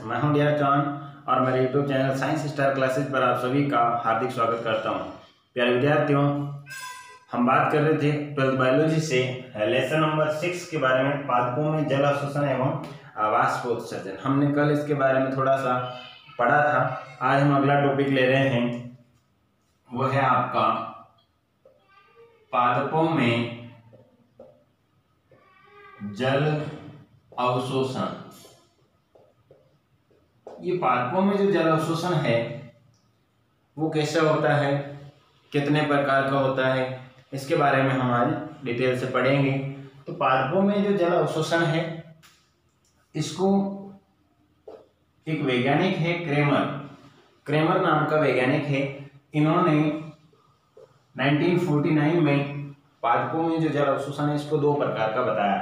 मैं हूं dear John और मेरे YouTube channel science star classes पर आप सभी का हार्दिक स्वागत करता हूं। प्यारे विद्यार्थियों, हम बात कर रहे थे 12th बायोलॉजी से लेसन नंबर 6 के बारे में, पादपों में जल अवशोषण एवं वाष्पोत्सर्जन। हमने कल इसके बारे में थोड़ा सा पढ़ा था। आज हम अगला टॉपिक ले रहे हैं, वो है आपका पादपों में जल अवशोषण। ये पादपों में जो जल अवशोषण है वो कैसा होता है, कितने प्रकार का होता है, इसके बारे में हम आज डिटेल से पढ़ेंगे। तो पादपों में जो जल अवशोषण है, इसको एक वैज्ञानिक है क्रेमर नाम का वैज्ञानिक है। इन्होंने 1949 में पादपों में जो जल अवशोषण है इसको 2 प्रकार का बताया।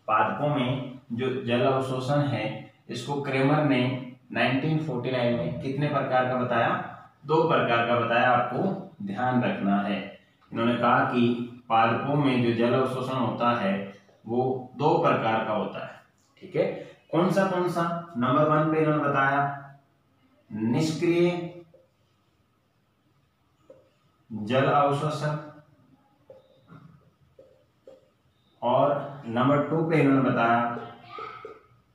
पादपों में जो जल अवशोषण है इसको क्रेमर ने 1949 में कितने प्रकार का बताया? 2 प्रकार का बताया, आपको ध्यान रखना है। इन्होंने कहा कि पादपों में जो जल अवशोषण होता है वो 2 प्रकार का होता है। ठीक है, कौन सा? नंबर 1 पे इन्होंने बताया निष्क्रिय जल अवशोषण, और नंबर 2 पे इन्होंने बताया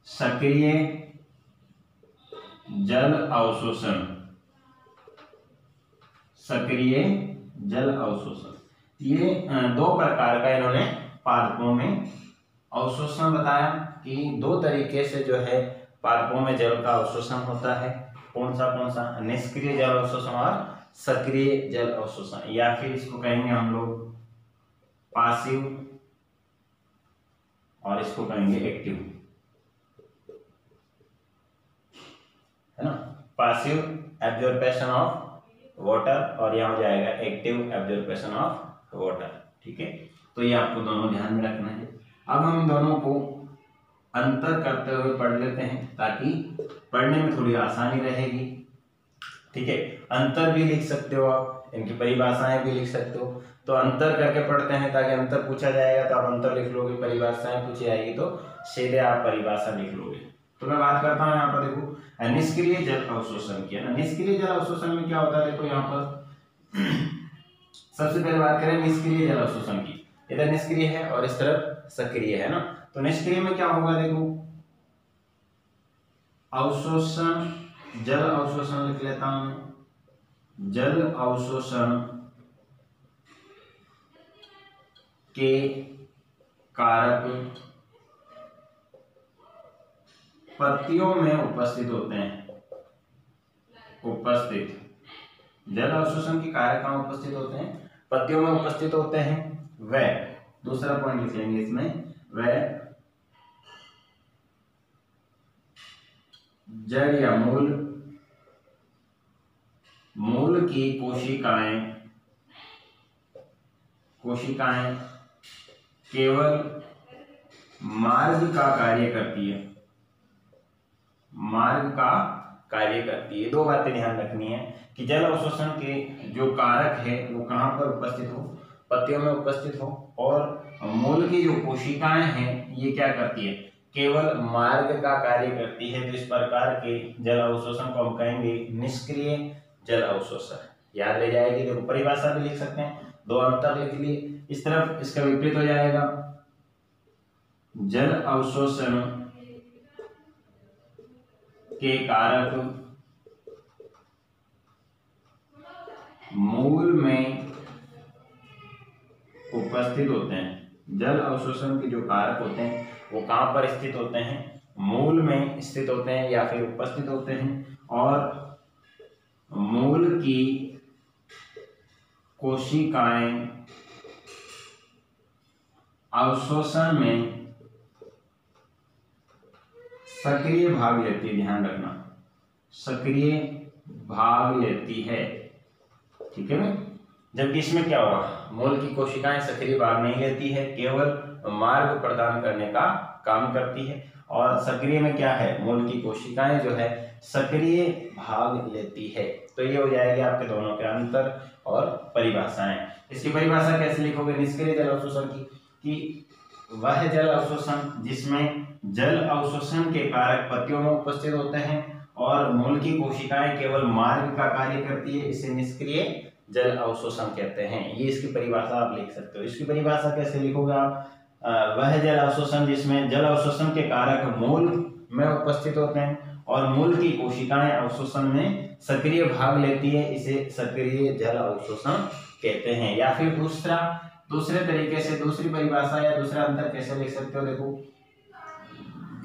सक्रिय जल अवशोषण। सक्रिय जल अवशोषण, ये 2 प्रकार का इन्होंने पादपों में अवशोषण बताया कि 2 तरीके से जो है पादपों में जल का अवशोषण होता है। कौन सा? निष्क्रिय जल अवशोषण और सक्रिय जल अवशोषण, या फिर इसको कहेंगे हम लोग पासिव और इसको कहेंगे एक्टिव, है ना। पासिव एब्जॉर्प्शन ऑफ वाटर और यहाँ हो जाएगा एक्टिव एब्जॉर्प्शन ऑफ वाटर। ठीक है, तो ये आपको दोनों ध्यान में रखना है। अब हम इन दोनों को अंतर करते हुए पढ़ लेते हैं ताकि पढ़ने में थोड़ी आसानी रहेगी। ठीक है, अंतर भी लिख सकते हो आप, इनकी परिभाषाएं भी लिख सकते हो। तो अंतर करके पढ़ते हैं ताकि अंतर पूछा जाएगा तो आप अंतर लिख लोगे, परिभाषाएं पूछी जाएगी तो सीधे आप परिभाषा लिख लोगे। तो मैं बात करता हूँ यहाँ पर, देखो निष्क्रिय जल अवशोषण की, है ना। निष्क्रिय जल अवशोषण में क्या होता है, देखो यहाँ पर सबसे पहले बात करें निष्क्रिय जल अवशोषण की। इधर निष्क्रिय है और इस तरफ सक्रिय है ना। तो निष्क्रिय में क्या होगा, देखो अवशोषण, जल अवशोषण लिख लेता हूं। जल अवशोषण के कारक पत्तियों में उपस्थित होते हैं। जल अवशोषण के कारक कहाँ उपस्थित होते हैं? पत्तियों में उपस्थित होते हैं। वह, दूसरा पॉइंट लिख लेंगे इसमें, वह जड़ या मूल की कोशिकाएं केवल मार्ग का कार्य करती है। 2 बातें ध्यान रखनी है कि जल अवशोषण के जो कारक है वो कहाँ पर उपस्थित हो? पत्तियों में उपस्थित हो, और मूल की जो कोशिकाएं हैं ये क्या करती है? केवल मार्ग का कार्य करती है। तो इस प्रकार के जल अवशोषण को हम कहेंगे निष्क्रिय जल अवशोषण। याद रह जाएगी। देखो परिभाषा भी लिख सकते हैं, 2 अंतर लिख लिए। इस तरफ इसका विपरीत हो जाएगा, जल अवशोषण के कारक मूल में उपस्थित होते हैं। जल अवशोषण के जो कारक होते हैं वो कहाँ पर स्थित होते हैं? मूल में स्थित होते हैं या फिर उपस्थित होते हैं, और मूल की कोशिकाएं अवशोषण में सक्रिय भाग लेती है। ध्यान रखना, सक्रिय भाग लेती है। ठीक है ना। जबकि इसमें क्या होगा, मूल की कोशिकाएं सक्रिय भाग नहीं लेती है, केवल मार्ग प्रदान करने का काम करती है। और सक्रिय में क्या है, मूल की कोशिकाएं जो है सक्रिय भाग लेती है। तो ये हो जाएगी आपके दोनों के अंतर और परिभाषाएं। इसकी परिभाषा कैसे लिखोगे निष्क्रिय जल अवशोषण की, कि वह जल अवशोषण जिसमें जल अवशोषण के कारक पत्तियों में उपस्थित होते हैं और मूल की कोशिकाएं केवल मार्ग का कार्य करती है, इसे निष्क्रिय जल अवशोषण कहते हैं। ये इसकी परिभाषा आप लिख सकते हो। इसकी परिभाषा कैसे लिखोगे आप? वह जल अवशोषण जिसमें जल अवशोषण के कारक मूल में उपस्थित होते हैं और मूल की कोशिकाएं अवशोषण में सक्रिय भाग लेती है, इसे सक्रिय जल अवशोषण कहते हैं। या फिर दूसरे तरीके से दूसरी परिभाषा या दूसरा अंतर कैसे लिख सकते हो? देखो,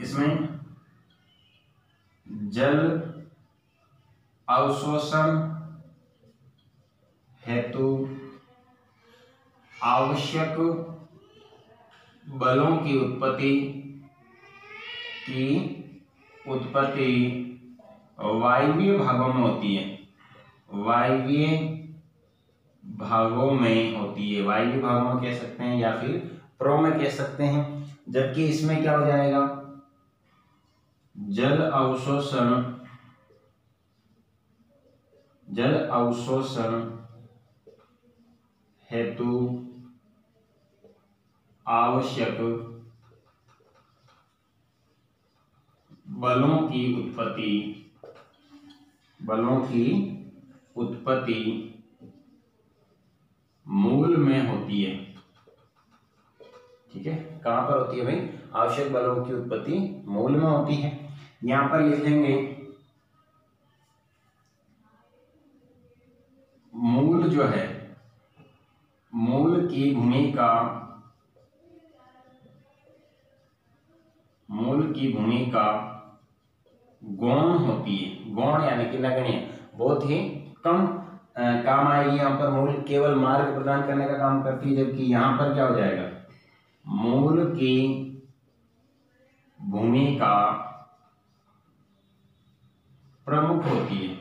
इसमें जल अवशोषण हेतु आवश्यक बलों की उत्पत्ति वायवीय भागों में होती है। वायवीय भागों में होती है, वायवीय भागों में कह सकते हैं या फिर प्रो में कह सकते हैं। जबकि इसमें क्या हो जाएगा? जल अवशोषण हेतु आवश्यक बलों की उत्पत्ति मूल में होती है। ठीक है, कहां पर होती है भाई? आवश्यक बलों की उत्पत्ति मूल में होती है। यहां पर लिखेंगे मूल जो है, मूल की भूमिका गौण होती है। गौण यानी कि नगण्य, बहुत ही कम काम आएगी। यहाँ पर मूल केवल मार्ग प्रदान करने का काम करती है, जबकि यहाँ पर क्या हो जाएगा? मूल की भूमिका प्रमुख होती है,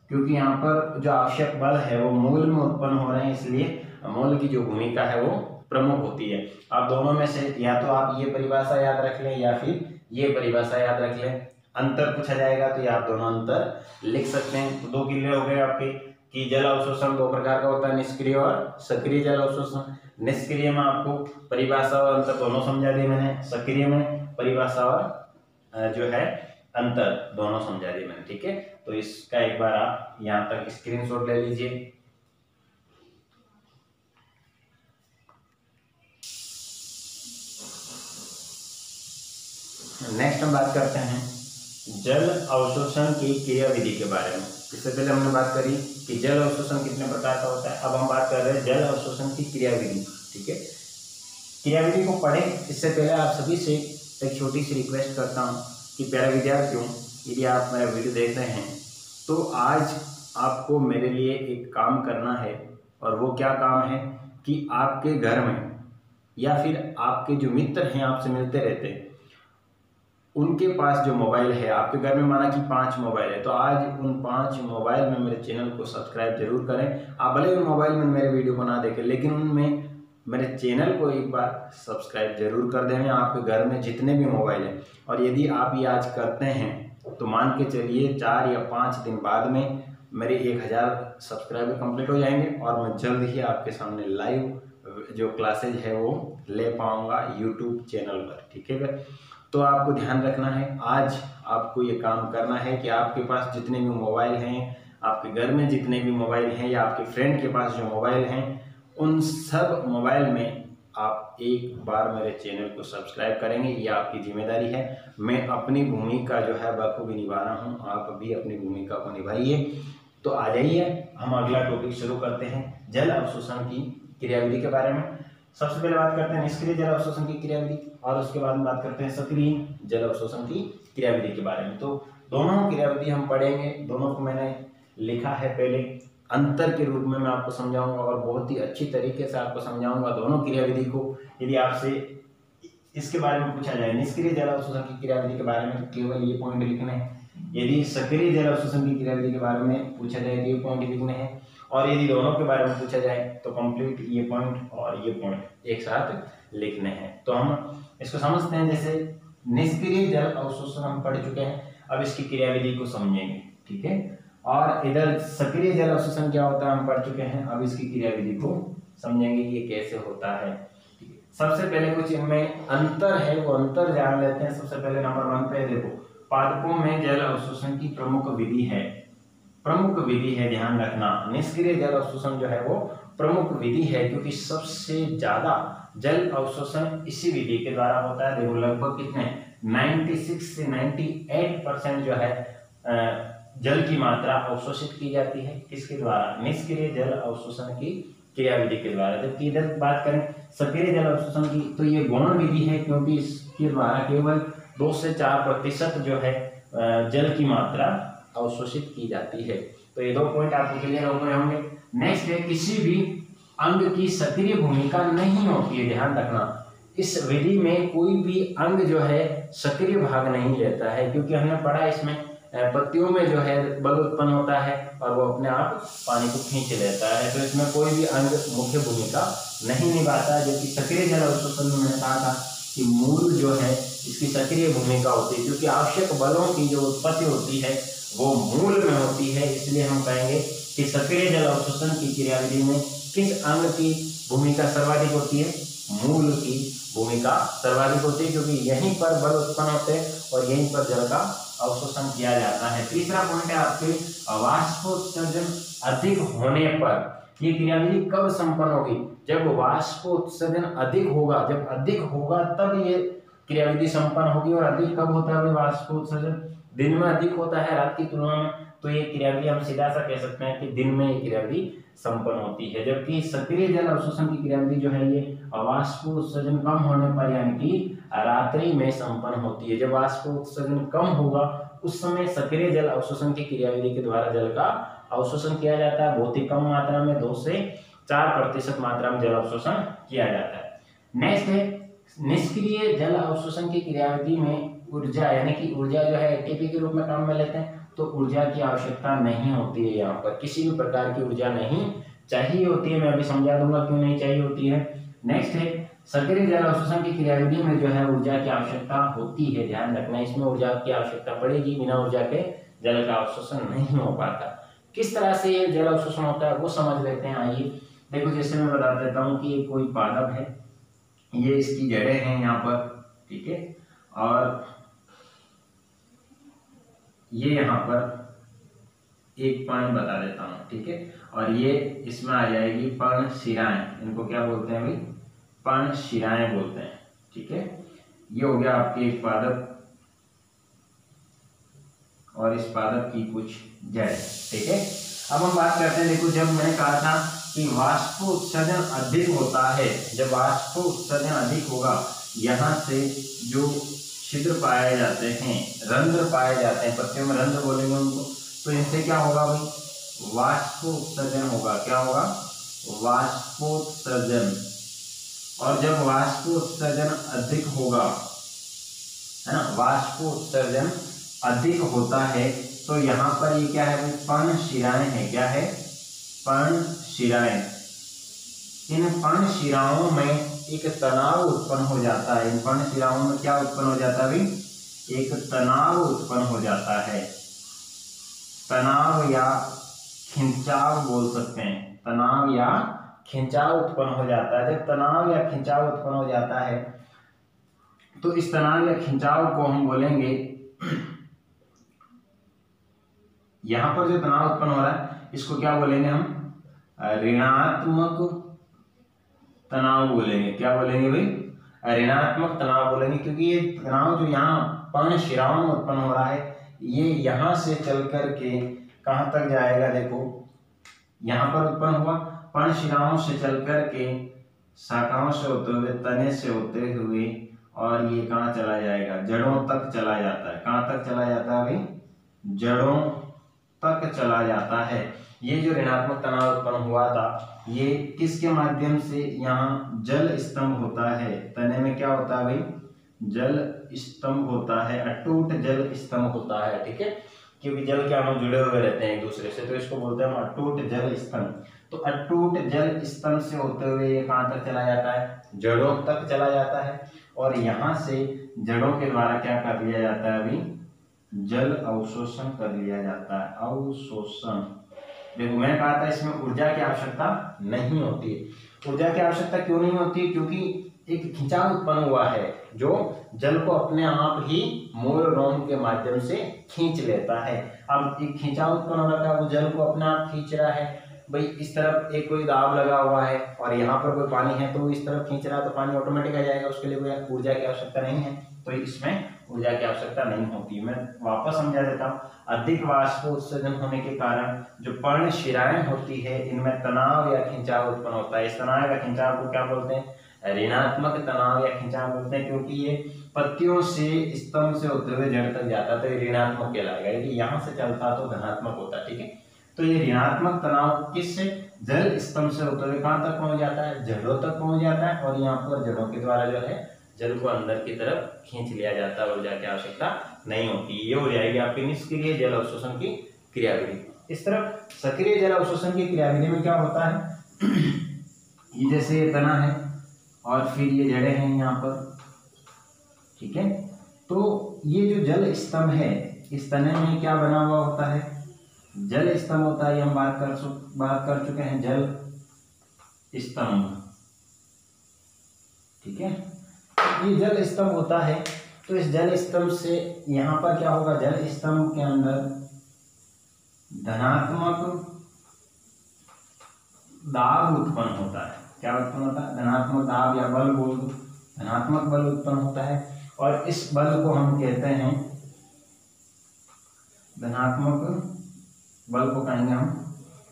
क्योंकि यहाँ पर जो आवश्यक बल है वो मूल में उत्पन्न हो रहे हैं, इसलिए मूल की जो भूमिका है वो प्रमुख होती है। आप दोनों में से या तो आप ये परिभाषा याद रख लें या फिर ये परिभाषा याद रख लें। अंतर पूछा जाएगा तो ये आप दोनों अंतर लिख सकते हैं। तो 2 क्लियर हो गए आपके कि जल अवशोषण 2 प्रकार का होता है, निष्क्रिय और सक्रिय जल अवशोषण। निष्क्रिय में आपको परिभाषा और अंतर दोनों समझा दिए मैंने, सक्रिय में परिभाषा और जो है अंतर दोनों समझा दिए मैंने। ठीक है, तो इसका एक बार आप यहाँ तक स्क्रीनशॉट ले लीजिए। नेक्स्ट हम बात करते हैं जल अवशोषण की क्रियाविधि के बारे में। इससे पहले हमने बात करी कि जल अवशोषण कितने प्रकार का होता है। अब हम बात कर रहे हैं जल अवशोषण की क्रियाविधि। ठीक है, क्रियाविधि को पढ़ें इससे पहले आप सभी से एक छोटी सी रिक्वेस्ट करता हूँ कि प्यारे विद्यार्थियों, यदि आप मेरा वीडियो देख रहे हैं तो आज आपको मेरे लिए एक काम करना है। और वो क्या काम है कि आपके घर में या फिर आपके जो मित्र हैं, आपसे मिलते रहते हैं, उनके पास जो मोबाइल है, आपके घर में माना कि 5 मोबाइल है, तो आज उन 5 मोबाइल में मेरे चैनल को सब्सक्राइब जरूर करें। आप भले उन मोबाइल में मेरे वीडियो को ना देखें, लेकिन उनमें मेरे चैनल को एक बार सब्सक्राइब जरूर कर दें आपके घर में जितने भी मोबाइल हैं। और यदि आप ये आज करते हैं तो मान के चलिए 4 या 5 दिन बाद में मेरे 1000 सब्सक्राइबर कंप्लीट हो जाएंगे और मैं जल्द ही आपके सामने लाइव जो क्लासेज है वो ले पाऊंगा यूट्यूब चैनल पर। ठीक है, तो आपको ध्यान रखना है, आज आपको ये काम करना है कि आपके पास जितने भी मोबाइल हैं, आपके घर में जितने भी मोबाइल हैं या आपके फ्रेंड के पास जो मोबाइल हैं, उन सब मोबाइल में आप एक बार मेरे चैनल को सब्सक्राइब करेंगे। ये आपकी जिम्मेदारी है। मैं अपनी भूमिका जो है बखूबी निभा रहा हूँ, आप भी अपनी भूमिका को निभाइए। तो आ जाइए, हम अगला टॉपिक शुरू करते हैं जल अवशोषण की क्रियाविधि के बारे में। सबसे पहले बात करते हैं निष्क्रिय जल अवशोषण की क्रियाविधि और उसके बाद में बात करते हैं सक्रिय जल अवशोषण की क्रियाविधि के बारे में। तो दोनों क्रियाविधि हम पढ़ेंगे, दोनों को मैंने लिखा है पहले, अंतर के रूप में मैं आपको समझाऊंगा और बहुत ही अच्छी तरीके से आपको समझाऊंगा दोनों क्रियाविधि को। यदि आपसे इसके बारे में पूछा जाए निष्क्रिय जल अवशोषण की क्रियाविधि के बारे में, तो केवल ये पॉइंट लिखने हैं। यदि सक्रिय जल अवशोषण की क्रियाविधि के बारे में पूछा जाए तो ये पॉइंट लिखने हैं। और यदि दोनों के बारे में पूछा जाए तो कंप्लीट ये पॉइंट और ये पॉइंट एक साथ लिखने हैं। तो हम इसको समझते हैं। जैसे निष्क्रिय जल अवशोषण हम पढ़ चुके हैं, अब इसकी क्रियाविधि को समझेंगे। ठीक है, और इधर सक्रिय जल अवशोषण क्या होता है हम पढ़ चुके हैं, अब इसकी क्रियाविधि को समझेंगे कि ये कैसे होता है। सबसे पहले कुछ इनमें अंतर है, वो अंतर जान लेते हैं। सबसे पहले नंबर 1 पे देखो, पादपों में जल अवशोषण की प्रमुख विधि है, प्रमुख विधि है, ध्यान रखना। निष्क्रिय जल अवशोषण जो है वो प्रमुख विधि है, क्योंकि सबसे ज्यादा जल अवशोषण इसी विधि के द्वारा होता है। देखो लगभग कितने 96 से 98% जो है जल की मात्रा अवशोषित की जाती है, किसके द्वारा? निष्क्रिय जल अवशोषण की क्रियाविधि के द्वारा। जबकि इधर बात करें सक्रिय जल अवशोषण की, तो ये गौण विधि है, क्योंकि इसके द्वारा केवल 2 से 4% जो है जल की मात्रा अवशोषित की जाती है। तो ये 2 पॉइंट आपको क्लियर हो गए होंगे। नेक्स्ट है, किसी भी अंग की सक्रिय भूमिका नहीं होती है, ध्यान रखना। इस विधि में कोई भी अंग जो है सक्रिय भाग नहीं लेता है, क्योंकि हमने पढ़ा इसमें पत्तियों में जो है बल उत्पन्न होता है और वो अपने आप पानी को खींच लेता है, तो इसमें कोई भी अंग मुख्य भूमिका नहीं निभाता है। जबकि सक्रिय जल अवशोषण में मैंने कहा था कि मूल जो है इसकी सक्रिय भूमिका होती है, क्योंकि आवश्यक बलों की जो उत्पत्ति होती है वो मूल में होती है। इसलिए हम कहेंगे कि सक्रिय जल अवशोषण की क्रियाविधि में किस अंग की भूमिका सर्वाधिक होती है? मूल की भूमिका सर्वाधिक होती है, क्योंकि यहीं पर बल उत्पन्न होते हैं और यहीं पर जल का अवशोषण किया जाता है। तीसरा पॉइंट है आपके वाष्पोत्सर्जन अधिक होने पर। ये क्रियाविधि कब संपन्न होगी? जब वाष्पोत्सर्जन अधिक होगा, जब अधिक होगा तब ये क्रियाविधि संपन्न होगी। और अधिक कब होता है वाष्पोत्सर्जन? दिन में अधिक होता है रात की तुलना में, तो ये क्रियाविधि हम सीधा सा कह सकते हैं कि दिन में ये क्रियाविधि संपन्न होती है। जबकि सक्रिय जल अवशोषण की क्रियाविधि जो है ये वाष्पोत्सर्जन कम होने पर यानी कि रात्रि में संपन्न होती है। जब वाष्पोत्सर्जन कम होगा उस समय सक्रिय जल अवशोषण की क्रियाविधि के द्वारा जल का अवशोषण किया जाता है। बहुत ही कम मात्रा में 2 से 4% मात्रा में जल अवशोषण किया जाता है। नेक्स्ट है, निष्क्रिय जल अवशोषण की क्रियाविधि में ऊर्जा यानी कि ऊर्जा जो है एटीपी के रूप में काम में लेते हैं, तो ऊर्जा की आवश्यकता नहीं होती है। यहाँ पर किसी भी प्रकार की ऊर्जा नहीं चाहिए होती है। मैं अभी समझा दूंगा क्यों नहीं चाहिए होती है। नेक्स्ट है, सक्रिय जल अवशोषण की क्रियाविधि में जो है ऊर्जा की आवश्यकता होती है, ध्यान रखना। इसमें ऊर्जा की आवश्यकता पड़ेगी, बिना ऊर्जा के जल का अवशोषण नहीं हो पाता। किस तरह से ये जल अवशोषण होता है वो समझ लेते हैं। आइए देखो, जैसे मैं बता देता हूँ कि ये कोई पादप है, ये इसकी जड़ें हैं यहाँ पर, ठीक है, और ये यहाँ पर एक पॉइंट बता देता हूँ, ठीक है, और ये इसमें आ जाएगी पर्णशिराएं। इनको क्या बोलते हैं भाई? पर्णशिराएं बोलते हैं, ठीक है। ये हो गया आपके एक पादप और इस पादप की कुछ जड़, ठीक है। अब हम बात करते हैं, देखो जब मैंने कहा था कि वाष्पोत्सर्जन अधिक होता है, जब वाष्पोत्सर्जन अधिक होगा यहाँ से जो छिद्र पाए जाते हैं, रंध्र पाए जाते हैं, पत्तियों में रंध्र बोलेंगे उनको, तो इनसे क्या होगा भाई? वाष्पोत्सर्जन होगा। क्या होगा? वाष्पोत्सर्जन। और जब वाष्पोत्सर्जन अधिक होगा, है ना, वाष्पोत्सर्जन अधिक होता है तो यहाँ पर ये क्या है भाई? पर्णशिराएं है। क्या है? पर्णशिराएं। इन पर्णशिराओं में एक तनाव उत्पन्न हो जाता है। इन पर्णशिराओं में क्या उत्पन्न हो जाता है भाई? एक तनाव उत्पन्न हो जाता है। तनाव या खिंचाव बोल सकते हैं। तनाव या खिंचाव उत्पन्न हो जाता है। जब तनाव या खिंचाव उत्पन्न हो जाता है तो इस तनाव या खिंचाव को हम बोलेंगे, यहां पर जो तनाव उत्पन्न हो रहा है इसको क्या बोलेंगे हम? ऋणात्मक तनाव बोलेंगे। क्या बोलेंगे भाई? ऋणात्मक तनाव बोलेंगे, क्योंकि ये तनाव जो यहाँ पर्णशिराओं में उत्पन्न हो रहा है ये यहाँ से चल करके कहाँ तक जाएगा? देखो यहाँ पर उत्पन्न हुआ, पर्णशिराओं से चल करके शाखाओं से होते हुए, तने से होते हुए, और ये कहाँ चला जाएगा? जड़ों तक चला जाता है। कहाँ तक चला जाता है भाई? जड़ों तक चला जाता है। ये जो ऋणात्मक तनाव उत्पन्न हुआ था ये किसके माध्यम से? यहाँ जल स्तंभ होता है। तने में क्या होता है भाई? जल स्तंभ होता है, अटूट जल स्तंभ होता है, ठीक है, क्योंकि जल के अणु जुड़े हुए रहते हैं एक दूसरे से, तो इसको बोलते हैं हम अटूट जल स्तंभ। तो अटूट जल स्तंभ से होते हुए ये कहाँ तक चला जाता है? जड़ों तक चला जाता है, और यहाँ से जड़ों के द्वारा क्या कर लिया जाता है अभी? जल अवशोषण कर लिया जाता है। अवशोषण। देखो मैंने कहा था इसमें ऊर्जा की आवश्यकता नहीं होती है। ऊर्जा की आवश्यकता क्यों नहीं होती? क्योंकि एक खिंचाव उत्पन्न हुआ है जो जल को अपने आप ही मूल रोम के माध्यम से खींच लेता है। अब एक खिंचाव उत्पन्न हो रहा था, वो जल को अपने आप खींच रहा है। भाई इस तरफ एक कोई दाब लगा हुआ है और यहाँ पर कोई पानी है तो वो इस तरफ खींच रहा है, तो पानी ऑटोमेटिक आ जाएगा, उसके लिए कोई ऊर्जा की आवश्यकता नहीं है, तो इसमें ऊर्जा की आवश्यकता नहीं होती। मैं वापस समझा देता हूँ। अधिक वाष्प उत्सर्जन होने के कारण जो पर्णशिराएं होती है इनमें तनाव या खिंचाव उत्पन्न होता है। इस तनाव या खिंचाव को क्या बोलते हैं? ऋणात्मक तनाव या खिंचाव बोलते हैं, क्योंकि ये पत्तियों से स्तंभ से होते हुए जड़ तक जाता तो ये ऋणात्मक कहलाएगा। यदि यहाँ से चलता तो धनात्मक होता। ठीक है, तो ये ऋणात्मक तनाव किससे? जल स्तंभ से होते हुए कहाँ तक पहुंच जाता है? जड़ों तक पहुंच जाता है, और यहाँ पर जड़ों के द्वारा जो है जल को अंदर की तरफ खींच लिया जाता है, ऊर्जा की आवश्यकता नहीं होती। ये हो जाएगी आपकी निष्क्रिय जल अवशोषण की क्रियाविधि। इस तरफ सक्रिय जल अवशोषण की क्रियाविधि में क्या होता है? ये जैसे ये तना है और फिर ये जड़ें हैं यहाँ पर, ठीक है, तो ये जो जल स्तंभ है इस तने में क्या बना हुआ होता है? जल स्तंभ होता है। ये हम बात कर चुके हैं जल स्तंभ, ठीक है। ये जल स्तंभ होता है, तो इस जल स्तंभ से यहाँ पर क्या होगा? जल स्तंभ के अंदर धनात्मक दाब उत्पन्न होता है। क्या उत्पन्न होता है? धनात्मक दाब या बल बोल दो, धनात्मक बल उत्पन्न होता है, और इस बल को हम कहते हैं धनात्मक बल को कहेंगे हम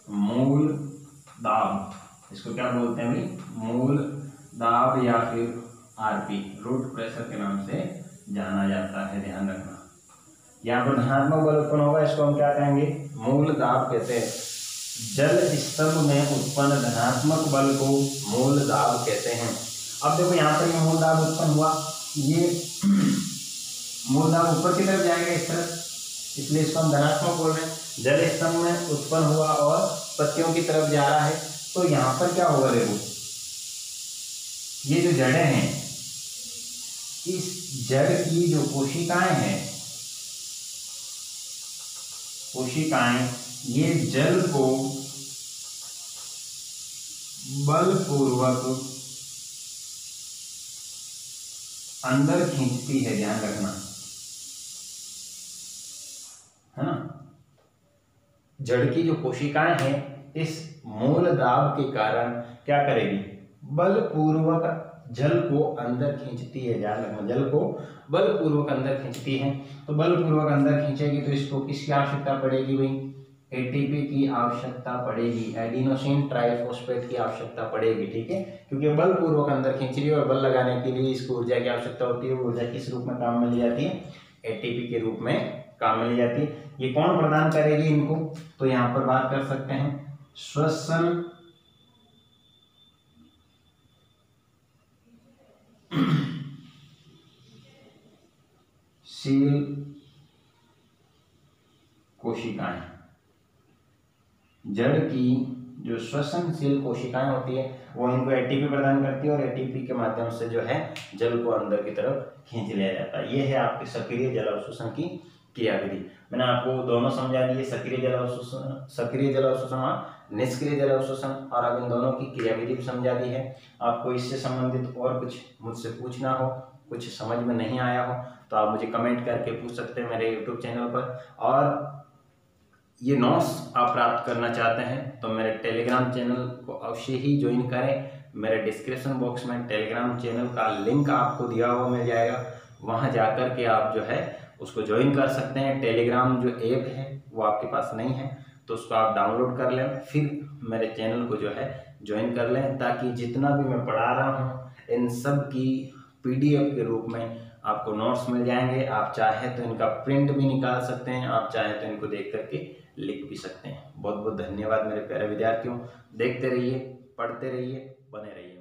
मूल दाब। इसको क्या बोलते हैं भाई? मूल दाब या फिर आरपी, रूट प्रेशर के नाम से जाना जाता है, ध्यान रखना। यहाँ पर धनात्मक बल उत्पन्न होगा, इसको हम क्या कहेंगे? मूल दाब कहते हैं। जल स्तंभ में उत्पन्न धनात्मक बल को मूल दाब कहते हैं। अब देखो यहाँ पर ये मूल दाब उत्पन्न हुआ, ये मूल दाब ऊपर की तरफ जाएगा इस तरफ, इसलिए इसको हम धनात्मक बोल रहे हैं। जल स्तंभ में उत्पन्न हुआ और पत्तियों की तरफ जा रहा है, तो यहाँ पर क्या होगा? देखो ये जो जड़ें हैं, इस जड़ की जो कोशिकाएं हैं, कोशिकाएं ये जल को बलपूर्वक अंदर खींचती है, ध्यान रखना, है ना। जड़ की जो कोशिकाएं हैं इस मूल दाब के कारण क्या करेगी? बलपूर्वक जल को अंदर खींचती है, ध्यान रखना, जल को बलपूर्वक अंदर खींचती है। तो बलपूर्वक अंदर खींचेगी तो इसको किसकी आवश्यकता पड़ेगी भाई? एटीपी की आवश्यकता पड़ेगी, एडिनोसिन ट्राइफॉस्फेट की आवश्यकता पड़ेगी, ठीक है, क्योंकि बलपूर्वक अंदर खींच रही है और बल लगाने के लिए इसको ऊर्जा की आवश्यकता होती है। ऊर्जा किस रूप में काम में ली जाती है? एटीपी के रूप में काम में ली जाती है। ये कौन प्रदान करेगी इनको? तो यहाँ पर बात कर सकते हैं श्वसन शील कोशिकाएं। जड़ की जो श्वसनशील कोशिकाएं होती है वो इनको एटीपी प्रदान करती है, और एटीपी के माध्यम से जो है जल को अंदर की तरफ खींच लिया जाता है। ये है आपके सक्रिय जल अवशोषण की क्रियाविधि। मैंने आपको दोनों समझा दिए, सक्रिय जल अवशोषण और निष्क्रिय जल अवशोषण, और अब इन दोनों की क्रियाविधि भी समझा दी है। आपको इससे संबंधित और कुछ मुझसे पूछना हो, कुछ समझ में नहीं आया हो, तो आप मुझे कमेंट करके पूछ सकते हैं मेरे यूट्यूब चैनल पर। और ये नोट्स आप प्राप्त करना चाहते हैं तो मेरे टेलीग्राम चैनल को अवश्य ही ज्वाइन करें। मेरे डिस्क्रिप्शन बॉक्स में टेलीग्राम चैनल का लिंक आपको दिया हुआ मिल जाएगा, वहां जाकर के आप जो है उसको ज्वाइन कर सकते हैं। टेलीग्राम जो ऐप है वो आपके पास नहीं है तो उसको आप डाउनलोड कर लें, फिर मेरे चैनल को जो है ज्वाइन कर लें, ताकि जितना भी मैं पढ़ा रहा हूँ इन सब की PDF के रूप में आपको नोट्स मिल जाएंगे। आप चाहे तो इनका प्रिंट भी निकाल सकते हैं, आप चाहे तो इनको देख करके लिख भी सकते हैं। बहुत बहुत धन्यवाद मेरे प्यारे विद्यार्थियों। देखते रहिए, पढ़ते रहिए, बने रहिए।